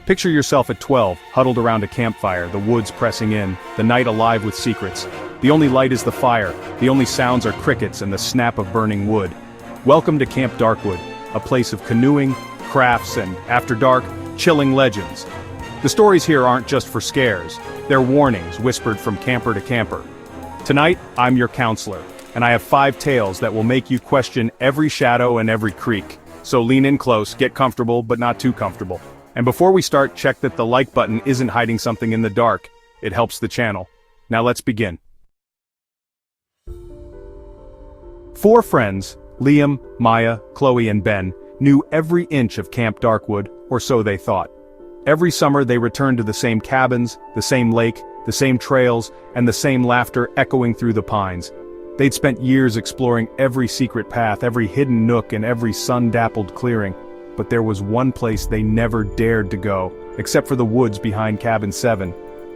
Picture yourself at 12, huddled around a campfire, the woods pressing in, the night alive with secrets. The only light is the fire, the only sounds are crickets and the snap of burning wood. Welcome to Camp Darkwood, a place of canoeing, crafts, and, after dark, chilling legends. The stories here aren't just for scares, they're warnings whispered from camper to camper. Tonight, I'm your counselor, and I have 5 tales that will make you question every shadow and every creak. So lean in close, get comfortable, but not too comfortable. And before we start, check that the like button isn't hiding something in the dark. It helps the channel. Now let's begin. 4 friends, Liam, Maya, Chloe, and Ben, knew every inch of Camp Darkwood, or so they thought. Every summer they returned to the same cabins, the same lake, the same trails, and the same laughter echoing through the pines. They'd spent years exploring every secret path, every hidden nook, and every sun-dappled clearing. But there was one place they never dared to go, except for the woods behind Cabin 7.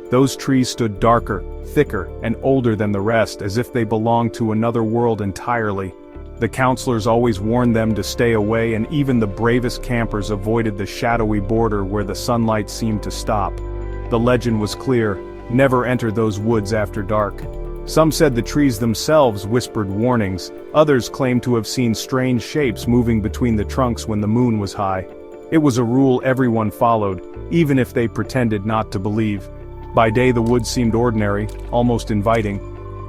Those trees stood darker, thicker, and older than the rest, as if they belonged to another world entirely. The counselors always warned them to stay away, and even the bravest campers avoided the shadowy border where the sunlight seemed to stop. The legend was clear: never enter those woods after dark. Some said the trees themselves whispered warnings, others claimed to have seen strange shapes moving between the trunks when the moon was high. It was a rule everyone followed, even if they pretended not to believe. By day the woods seemed ordinary, almost inviting.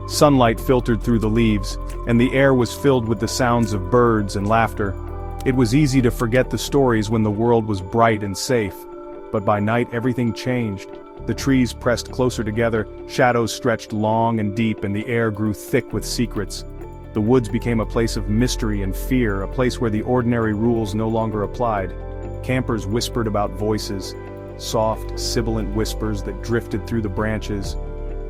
Sunlight filtered through the leaves, and the air was filled with the sounds of birds and laughter. It was easy to forget the stories when the world was bright and safe. But by night everything changed. The trees pressed closer together, shadows stretched long and deep, and the air grew thick with secrets. The woods became a place of mystery and fear, a place where the ordinary rules no longer applied. Campers whispered about voices, soft, sibilant whispers that drifted through the branches.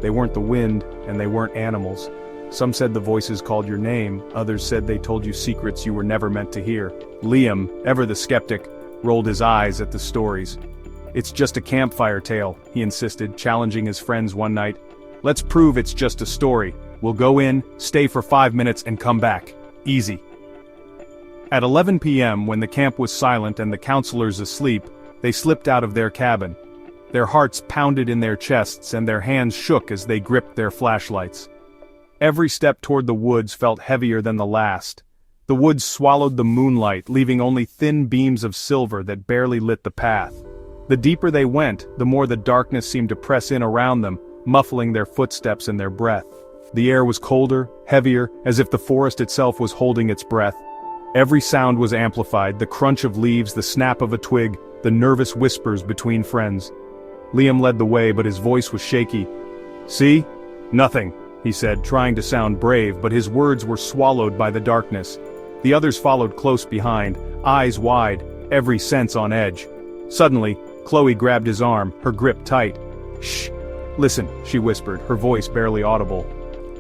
They weren't the wind, and they weren't animals. Some said the voices called your name, others said they told you secrets you were never meant to hear. Liam, ever the skeptic, rolled his eyes at the stories. "It's just a campfire tale," he insisted, challenging his friends one night. "Let's prove it's just a story. We'll go in, stay for 5 minutes, and come back. Easy." At 11 p.m., when the camp was silent and the counselors asleep, they slipped out of their cabin. Their hearts pounded in their chests and their hands shook as they gripped their flashlights. Every step toward the woods felt heavier than the last. The woods swallowed the moonlight, leaving only thin beams of silver that barely lit the path. The deeper they went, the more the darkness seemed to press in around them, muffling their footsteps and their breath. The air was colder, heavier, as if the forest itself was holding its breath. Every sound was amplified: the crunch of leaves, the snap of a twig, the nervous whispers between friends. Liam led the way, but his voice was shaky. "See? Nothing," he said, trying to sound brave, but his words were swallowed by the darkness. The others followed close behind, eyes wide, every sense on edge. Suddenly, Chloe grabbed his arm, her grip tight. "Shh! Listen," she whispered, her voice barely audible.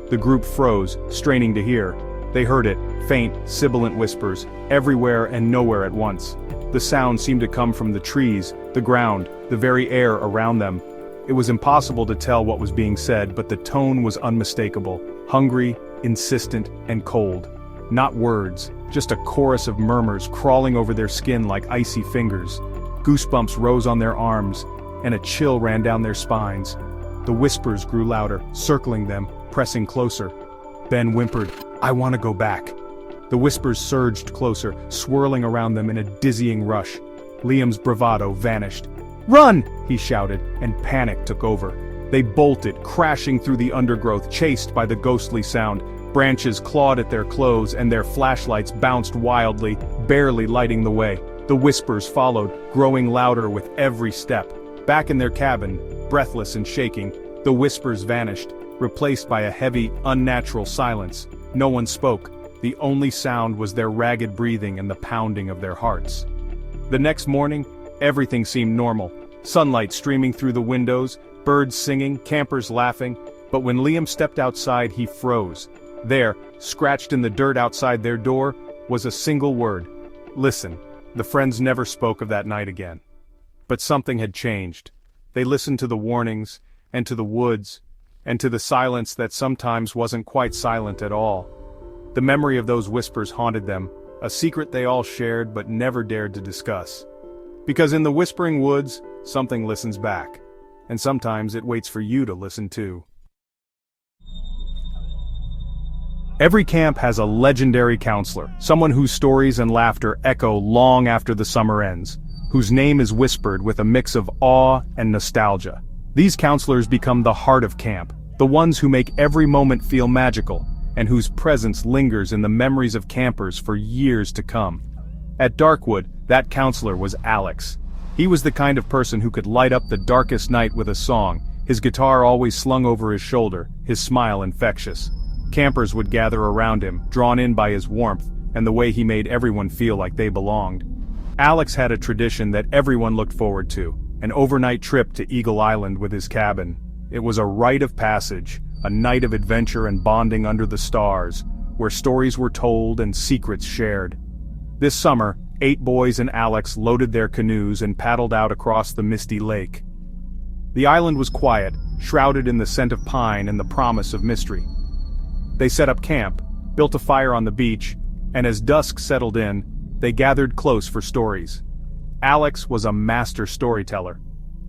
The group froze, straining to hear. They heard it, faint, sibilant whispers, everywhere and nowhere at once. The sound seemed to come from the trees, the ground, the very air around them. It was impossible to tell what was being said, but the tone was unmistakable, hungry, insistent, and cold. Not words, just a chorus of murmurs crawling over their skin like icy fingers. Goosebumps rose on their arms, and a chill ran down their spines. The whispers grew louder, circling them, pressing closer. Ben whimpered, "I want to go back." The whispers surged closer, swirling around them in a dizzying rush. Liam's bravado vanished. "Run!" he shouted, and panic took over. They bolted, crashing through the undergrowth, chased by the ghostly sound. Branches clawed at their clothes, and their flashlights bounced wildly, barely lighting the way. The whispers followed, growing louder with every step. Back in their cabin, breathless and shaking, the whispers vanished, replaced by a heavy, unnatural silence. No one spoke. The only sound was their ragged breathing and the pounding of their hearts. The next morning, everything seemed normal. Sunlight streaming through the windows, birds singing, campers laughing. But when Liam stepped outside, he froze. There, scratched in the dirt outside their door, was a single word: listen. The friends never spoke of that night again. But something had changed. They listened to the warnings, and to the woods, and to the silence that sometimes wasn't quite silent at all. The memory of those whispers haunted them, a secret they all shared but never dared to discuss. Because in the whispering woods, something listens back. And sometimes it waits for you to listen too. Every camp has a legendary counselor, someone whose stories and laughter echo long after the summer ends, whose name is whispered with a mix of awe and nostalgia. These counselors become the heart of camp, the ones who make every moment feel magical, and whose presence lingers in the memories of campers for years to come. At Darkwood, that counselor was Alex. He was the kind of person who could light up the darkest night with a song, his guitar always slung over his shoulder, his smile infectious. Campers would gather around him, drawn in by his warmth, and the way he made everyone feel like they belonged. Alex had a tradition that everyone looked forward to, an overnight trip to Eagle Island with his cabin. It was a rite of passage, a night of adventure and bonding under the stars, where stories were told and secrets shared. This summer, 8 boys and Alex loaded their canoes and paddled out across the misty lake. The island was quiet, shrouded in the scent of pine and the promise of mystery. They set up camp, built a fire on the beach, and as dusk settled in, they gathered close for stories. Alex was a master storyteller.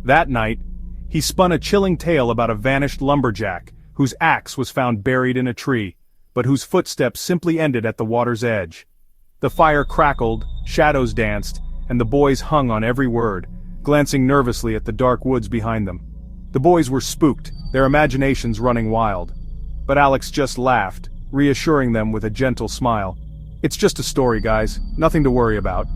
That night, he spun a chilling tale about a vanished lumberjack, whose axe was found buried in a tree, but whose footsteps simply ended at the water's edge. The fire crackled, shadows danced, and the boys hung on every word, glancing nervously at the dark woods behind them. The boys were spooked, their imaginations running wild. But Alex just laughed, reassuring them with a gentle smile. "It's just a story, guys, nothing to worry about."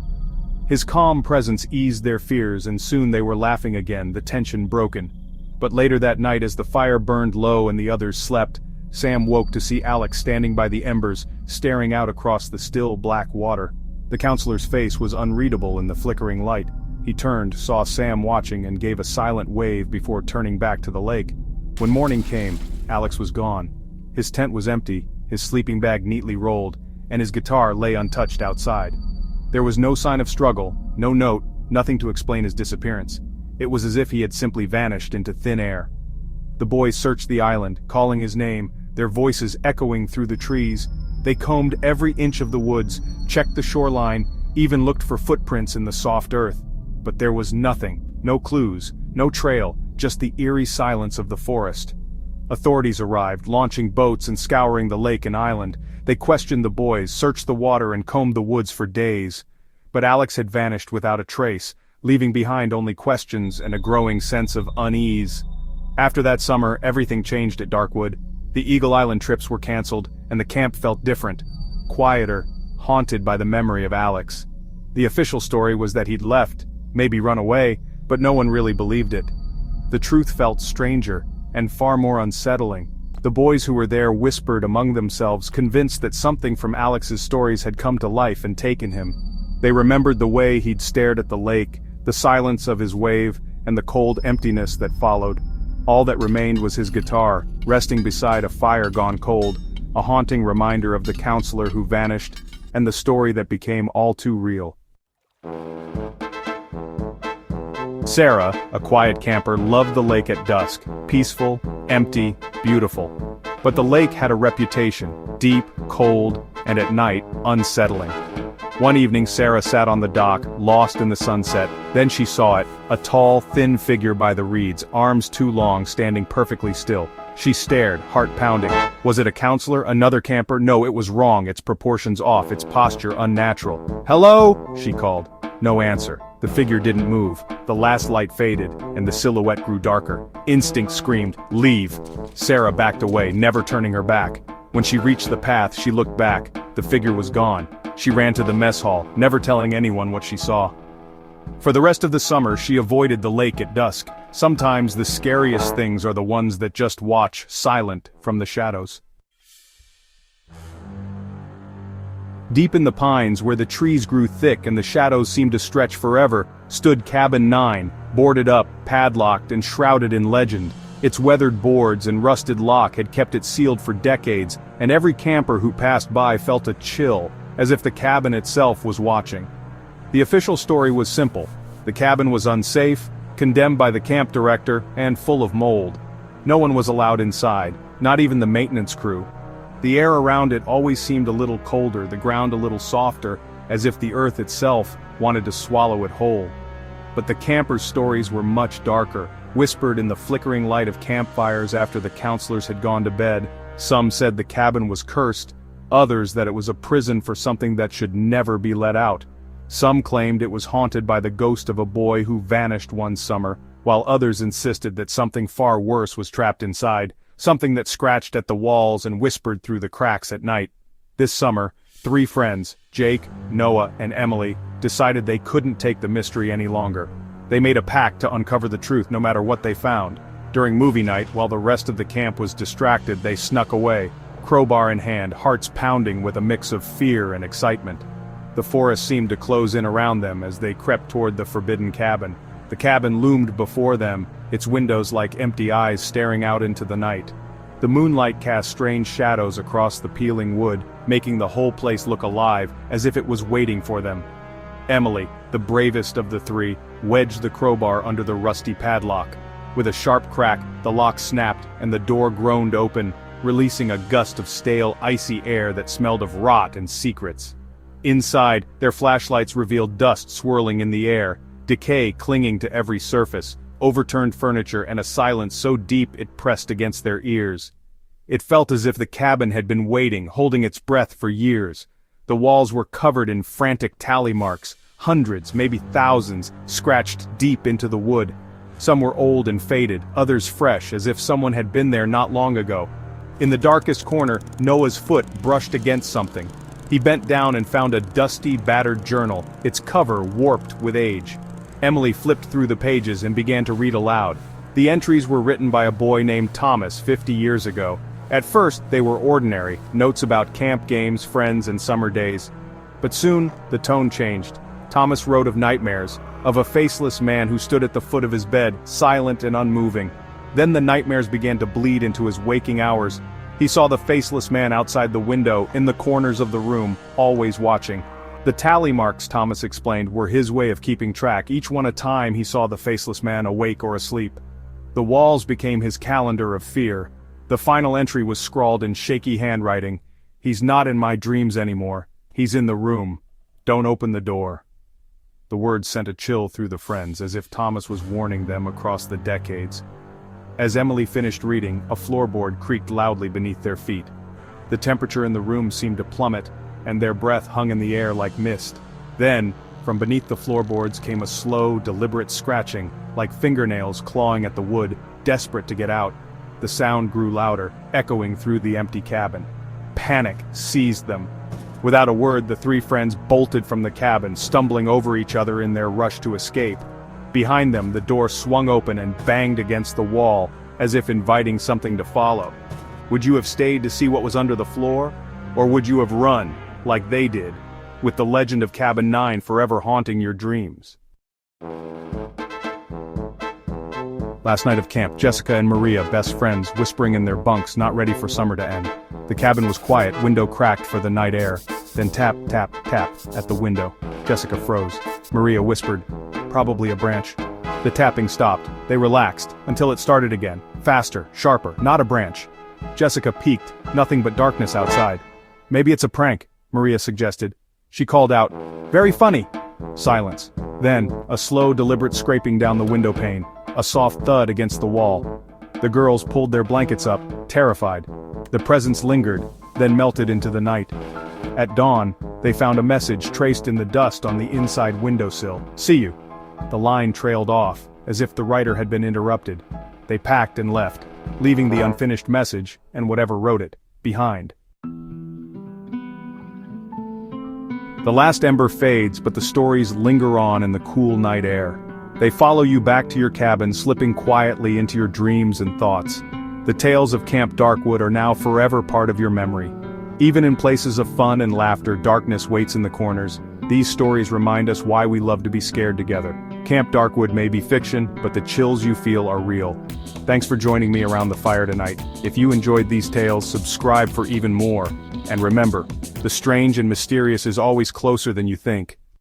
His calm presence eased their fears, and soon they were laughing again, the tension broken. But later that night, as the fire burned low and the others slept, Sam woke to see Alex standing by the embers, staring out across the still black water. The counselor's face was unreadable in the flickering light. He turned, saw Sam watching, and gave a silent wave before turning back to the lake. When morning came, Alex was gone. His tent was empty, his sleeping bag neatly rolled, and his guitar lay untouched outside. There was no sign of struggle, no note, nothing to explain his disappearance. It was as if he had simply vanished into thin air. The boys searched the island, calling his name, their voices echoing through the trees. They combed every inch of the woods, checked the shoreline, even looked for footprints in the soft earth. But there was nothing, no clues, no trail, just the eerie silence of the forest. Authorities arrived, launching boats and scouring the lake and island. They questioned the boys, searched the water and combed the woods for days. But Alex had vanished without a trace, leaving behind only questions and a growing sense of unease. After that summer, everything changed at Darkwood. The Eagle Island trips were canceled, and the camp felt different, quieter, haunted by the memory of Alex. The official story was that he'd left, maybe run away, but no one really believed it. The truth felt stranger, and far more unsettling. The boys who were there whispered among themselves, convinced that something from Alex's stories had come to life and taken him. They remembered the way he'd stared at the lake, the silence of his wave, and the cold emptiness that followed. All that remained was his guitar, resting beside a fire gone cold, a haunting reminder of the counselor who vanished, and the story that became all too real. Sarah, a quiet camper, loved the lake at dusk, peaceful, empty, beautiful. But the lake had a reputation, deep, cold, and at night, unsettling. One evening Sarah sat on the dock, lost in the sunset. Then she saw it, a tall, thin figure by the reeds, arms too long, standing perfectly still. She stared, heart pounding. Was it a counselor, another camper? No, it was wrong, its proportions off, its posture unnatural. "Hello?" she called. No answer. The figure didn't move. The last light faded, and the silhouette grew darker. Instinct screamed, "Leave!" Sarah backed away, never turning her back. When she reached the path, she looked back. The figure was gone. She ran to the mess hall, never telling anyone what she saw. For the rest of the summer, she avoided the lake at dusk. Sometimes the scariest things are the ones that just watch, silent, from the shadows. Deep in the pines, where the trees grew thick and the shadows seemed to stretch forever, stood Cabin 9, boarded up, padlocked, and shrouded in legend. Its weathered boards and rusted lock had kept it sealed for decades, and every camper who passed by felt a chill, as if the cabin itself was watching. The official story was simple. The cabin was unsafe, condemned by the camp director, and full of mold. No one was allowed inside, not even the maintenance crew. The air around it always seemed a little colder, the ground a little softer, as if the earth itself wanted to swallow it whole. But the campers' stories were much darker, whispered in the flickering light of campfires after the counselors had gone to bed. Some said the cabin was cursed, others that it was a prison for something that should never be let out. Some claimed it was haunted by the ghost of a boy who vanished one summer, while others insisted that something far worse was trapped inside, something that scratched at the walls and whispered through the cracks at night. This summer, 3 friends, Jake, Noah, and Emily, decided they couldn't take the mystery any longer. They made a pact to uncover the truth no matter what they found. During movie night, while the rest of the camp was distracted, they snuck away, crowbar in hand, hearts pounding with a mix of fear and excitement. The forest seemed to close in around them as they crept toward the forbidden cabin. The cabin loomed before them, its windows like empty eyes staring out into the night. The moonlight cast strange shadows across the peeling wood, making the whole place look alive, as if it was waiting for them. Emily, the bravest of the 3, wedged the crowbar under the rusty padlock. With a sharp crack, the lock snapped and the door groaned open, releasing a gust of stale, icy air that smelled of rot and secrets. Inside, their flashlights revealed dust swirling in the air, decay clinging to every surface, overturned furniture and a silence so deep it pressed against their ears. It felt as if the cabin had been waiting, holding its breath for years. The walls were covered in frantic tally marks, hundreds, maybe thousands, scratched deep into the wood. Some were old and faded, others fresh, as if someone had been there not long ago. In the darkest corner, Noah's foot brushed against something. He bent down and found a dusty, battered journal, its cover warped with age. Emily flipped through the pages and began to read aloud. The entries were written by a boy named Thomas 50 years ago. At first, they were ordinary, notes about camp games, friends, and summer days. But soon, the tone changed. Thomas wrote of nightmares, of a faceless man who stood at the foot of his bed, silent and unmoving. Then the nightmares began to bleed into his waking hours. He saw the faceless man outside the window, in the corners of the room, always watching. The tally marks, Thomas explained, were his way of keeping track, each one a time he saw the faceless man awake or asleep. The walls became his calendar of fear. The final entry was scrawled in shaky handwriting. "He's not in my dreams anymore. He's in the room. Don't open the door." The words sent a chill through the friends, as if Thomas was warning them across the decades. As Emily finished reading, a floorboard creaked loudly beneath their feet. The temperature in the room seemed to plummet, and their breath hung in the air like mist. Then, from beneath the floorboards came a slow, deliberate scratching, like fingernails clawing at the wood, desperate to get out. The sound grew louder, echoing through the empty cabin. Panic seized them. Without a word, the 3 friends bolted from the cabin, stumbling over each other in their rush to escape. Behind them, the door swung open and banged against the wall, as if inviting something to follow. Would you have stayed to see what was under the floor? Or would you have run, like they did, with the legend of Cabin 9 forever haunting your dreams? Last night of camp, Jessica and Maria, best friends, whispering in their bunks, not ready for summer to end. The cabin was quiet, window cracked for the night air. Then tap, tap, tap, at the window. Jessica froze. Maria whispered, "Probably a branch." The tapping stopped. They relaxed, until it started again. Faster, sharper, not a branch. Jessica peeked, nothing but darkness outside. "Maybe it's a prank," Maria suggested. She called out, "Very funny." Silence. Then, a slow, deliberate scraping down the window pane. A soft thud against the wall. The girls pulled their blankets up, terrified. The presence lingered, then melted into the night. At dawn, they found a message traced in the dust on the inside windowsill. "See you." The line trailed off, as if the writer had been interrupted. They packed and left, leaving the unfinished message, and whatever wrote it, behind. The last ember fades, but the stories linger on in the cool night air. They follow you back to your cabin, slipping quietly into your dreams and thoughts. The tales of Camp Darkwood are now forever part of your memory. Even in places of fun and laughter, darkness waits in the corners. These stories remind us why we love to be scared together. Camp Darkwood may be fiction, but the chills you feel are real. Thanks for joining me around the fire tonight. If you enjoyed these tales, subscribe for even more. And remember, the strange and mysterious is always closer than you think.